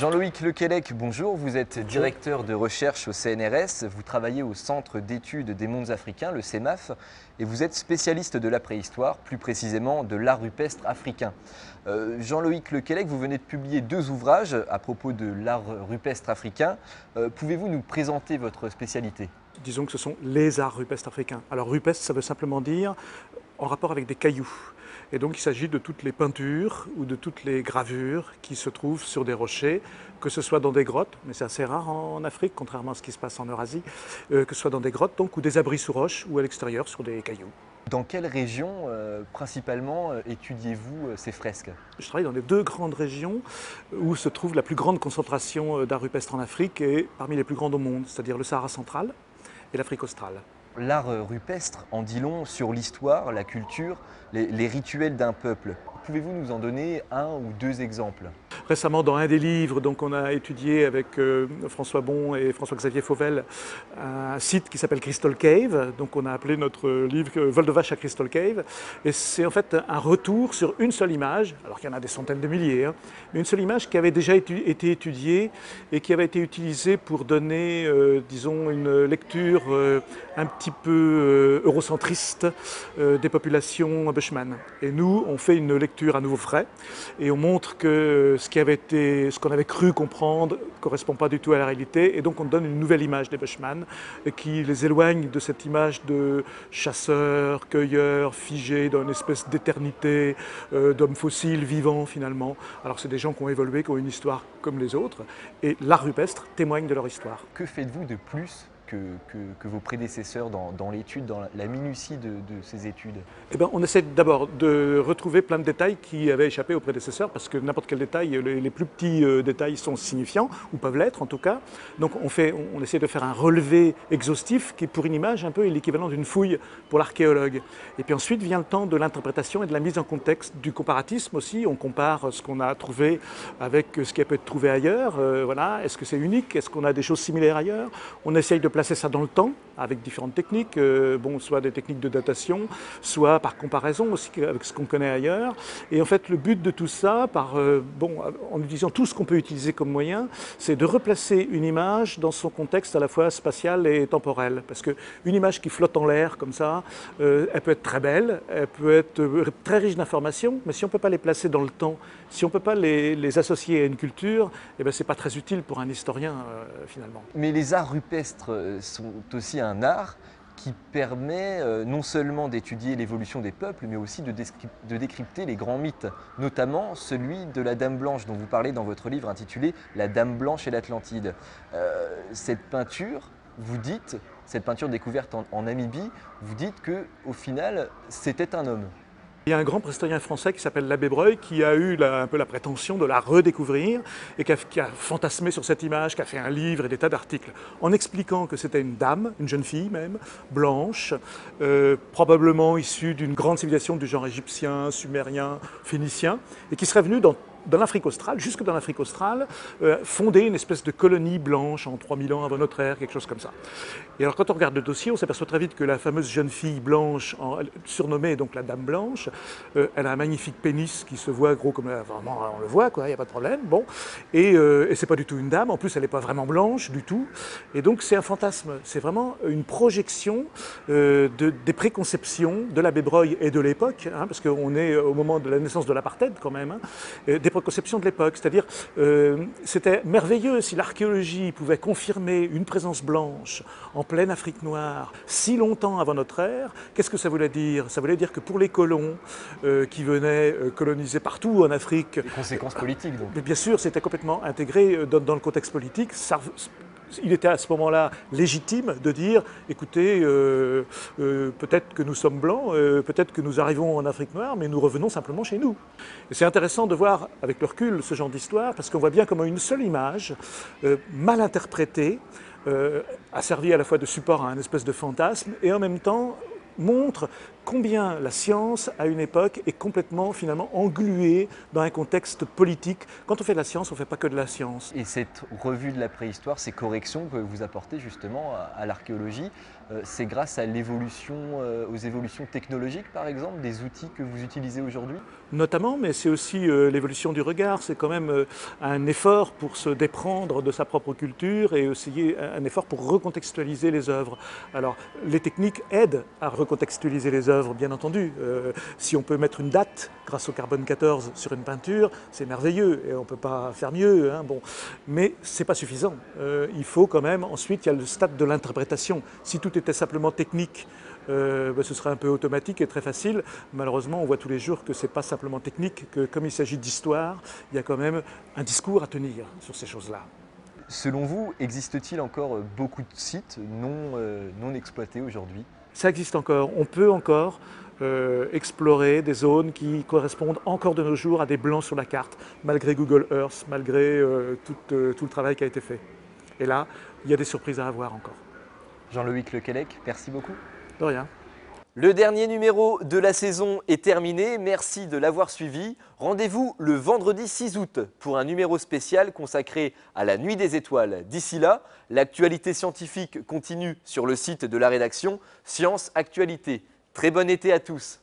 Jean-Loïc Lequellec, bonjour. Vous êtes directeur de recherche au CNRS. Vous travaillez au Centre d'études des mondes africains, le CEMAF, et vous êtes spécialiste de la préhistoire, plus précisément de l'art rupestre africain. Jean-Loïc Lequellec, vous venez de publier 2 ouvrages à propos de l'art rupestre africain. Pouvez-vous nous présenter votre spécialité ? Disons que ce sont les arts rupestres africains. Alors rupestre, ça veut simplement dire en rapport avec des cailloux. Et donc il s'agit de toutes les peintures ou de toutes les gravures qui se trouvent sur des rochers, que ce soit dans des grottes, mais c'est assez rare en Afrique, contrairement à ce qui se passe en Eurasie, que ce soit dans des grottes donc, ou des abris sous roches ou à l'extérieur sur des cailloux. Dans quelle région principalement étudiez-vous ces fresques ? Je travaille dans les 2 grandes régions où se trouve la plus grande concentration d'art rupestre en Afrique et parmi les plus grandes au monde, c'est-à-dire le Sahara central et l'Afrique australe. L'art rupestre en dit long sur l'histoire, la culture, les rituels d'un peuple. Pouvez-vous nous en donner 1 ou 2 exemples ? Récemment, dans un des livres, donc on a étudié avec François Bon et François-Xavier Fauvel un site qui s'appelle Crystal Cave. Donc on a appelé notre livre Vol de vache à Crystal Cave. Et c'est en fait un retour sur une seule image, alors qu'il y en a des centaines de milliers, mais une seule image qui avait déjà été étudiée et qui avait été utilisée pour donner, disons, une lecture un petit peu eurocentriste des populations bushman. Et nous, on fait une lecture à nouveau frais et on montre que ce qu'on avait cru comprendre ne correspond pas du tout à la réalité et donc on donne une nouvelle image des bushman qui les éloigne de cette image de chasseurs, cueilleurs, figés dans une espèce d'éternité, d'hommes fossiles vivants finalement. Alors c'est des gens qui ont évolué, qui ont une histoire comme les autres et l'art rupestre témoigne de leur histoire. Que faites-vous de plus que vos prédécesseurs dans l'étude, dans la minutie de ces études ? Eh bien, on essaie d'abord de retrouver plein de détails qui avaient échappé aux prédécesseurs, parce que n'importe quel détail, les plus petits détails sont signifiants, ou peuvent l'être en tout cas. Donc on essaie de faire un relevé exhaustif qui, pour une image, un peu est l'équivalent d'une fouille pour l'archéologue. Et puis ensuite vient le temps de l'interprétation et de la mise en contexte, du comparatisme aussi. On compare ce qu'on a trouvé avec ce qui a pu être trouvé ailleurs. Voilà. Est-ce que c'est unique ? Est-ce qu'on a des choses similaires ailleurs ? On essaye de placer ça dans le temps avec différentes techniques, soit des techniques de datation, soit par comparaison aussi avec ce qu'on connaît ailleurs. Et en fait, le but de tout ça, en utilisant tout ce qu'on peut utiliser comme moyen, c'est de replacer une image dans son contexte à la fois spatial et temporel. Parce qu'une image qui flotte en l'air comme ça, elle peut être très belle, elle peut être très riche d'informations, mais si on ne peut pas les placer dans le temps, si on ne peut pas les associer à une culture, eh bien, ce n'est pas très utile pour un historien finalement. Mais les arts rupestres sont aussi un art qui permet non seulement d'étudier l'évolution des peuples, mais aussi de décrypter les grands mythes, notamment celui de la Dame Blanche, dont vous parlez dans votre livre intitulé « La Dame Blanche et l'Atlantide ». Cette peinture, cette peinture découverte en Namibie, vous dites qu'au final, c'était un homme. Il y a un grand préhistorien français qui s'appelle l'abbé Breuil qui a eu un peu la prétention de la redécouvrir et qui a fantasmé sur cette image, qui a fait un livre et des tas d'articles en expliquant que c'était une dame, une jeune fille même, blanche, probablement issue d'une grande civilisation du genre égyptien, sumérien, phénicien et qui serait venue dans l'Afrique australe, jusque dans l'Afrique australe, fonder une espèce de colonie blanche en 3000 ans avant notre ère, quelque chose comme ça. Et alors quand on regarde le dossier, on s'aperçoit très vite que la fameuse jeune fille blanche, surnommée donc la Dame Blanche, elle a un magnifique pénis qui se voit gros comme vraiment on le voit, quoi, il n'y a pas de problème. Bon. Et c'est pas du tout une dame, en plus elle n'est pas vraiment blanche du tout. Et donc c'est un fantasme, c'est vraiment une projection des préconceptions de l'abbé Breuil et de l'époque, parce qu'on est au moment de la naissance de l'apartheid quand même, des préconceptions de l'époque, c'est-à-dire c'était merveilleux si l'archéologie pouvait confirmer une présence blanche en pleine Afrique noire si longtemps avant notre ère. Qu'est-ce que ça voulait dire ? Ça voulait dire que pour les colons qui venaient coloniser partout en Afrique... Les conséquences politiques donc. Mais bien sûr, c'était complètement intégré dans le contexte politique. Il était à ce moment-là légitime de dire, écoutez, peut-être que nous sommes blancs, peut-être que nous arrivons en Afrique noire, mais nous revenons simplement chez nous. Et c'est intéressant de voir avec le recul ce genre d'histoire, parce qu'on voit bien comment une seule image, mal interprétée, a servi à la fois de support à un espèce de fantasme, et en même temps montre combien la science, à une époque, est complètement, finalement, engluée dans un contexte politique. Quand on fait de la science, on ne fait pas que de la science. Et cette revue de la préhistoire, ces corrections que vous apportez justement à l'archéologie, c'est grâce à l'évolution, aux évolutions technologiques par exemple, des outils que vous utilisez aujourd'hui? Notamment, mais c'est aussi l'évolution du regard. C'est quand même un effort pour se déprendre de sa propre culture et aussi un effort pour recontextualiser les œuvres. Alors, les techniques aident à recontextualiser les œuvres, bien entendu. Si on peut mettre une date grâce au carbone 14 sur une peinture, c'est merveilleux et on ne peut pas faire mieux. Hein, bon. Mais ce n'est pas suffisant. Il faut quand même, ensuite, il y a le stade de l'interprétation. Si tout était simplement technique, ce serait un peu automatique et très facile. Malheureusement, on voit tous les jours que ce n'est pas simplement technique, que comme il s'agit d'histoire, il y a quand même un discours à tenir sur ces choses-là. Selon vous, existe-t-il encore beaucoup de sites non exploités aujourd'hui? Ça existe encore. On peut encore explorer des zones qui correspondent encore de nos jours à des blancs sur la carte, malgré Google Earth, malgré tout le travail qui a été fait. Et là, il y a des surprises à avoir encore. Jean-Loïc Lequellec, merci beaucoup. De rien. Le dernier numéro de la saison est terminé, merci de l'avoir suivi. Rendez-vous le vendredi 6 août pour un numéro spécial consacré à la Nuit des Étoiles. D'ici là, l'actualité scientifique continue sur le site de la rédaction Science Actualité. Très bon été à tous.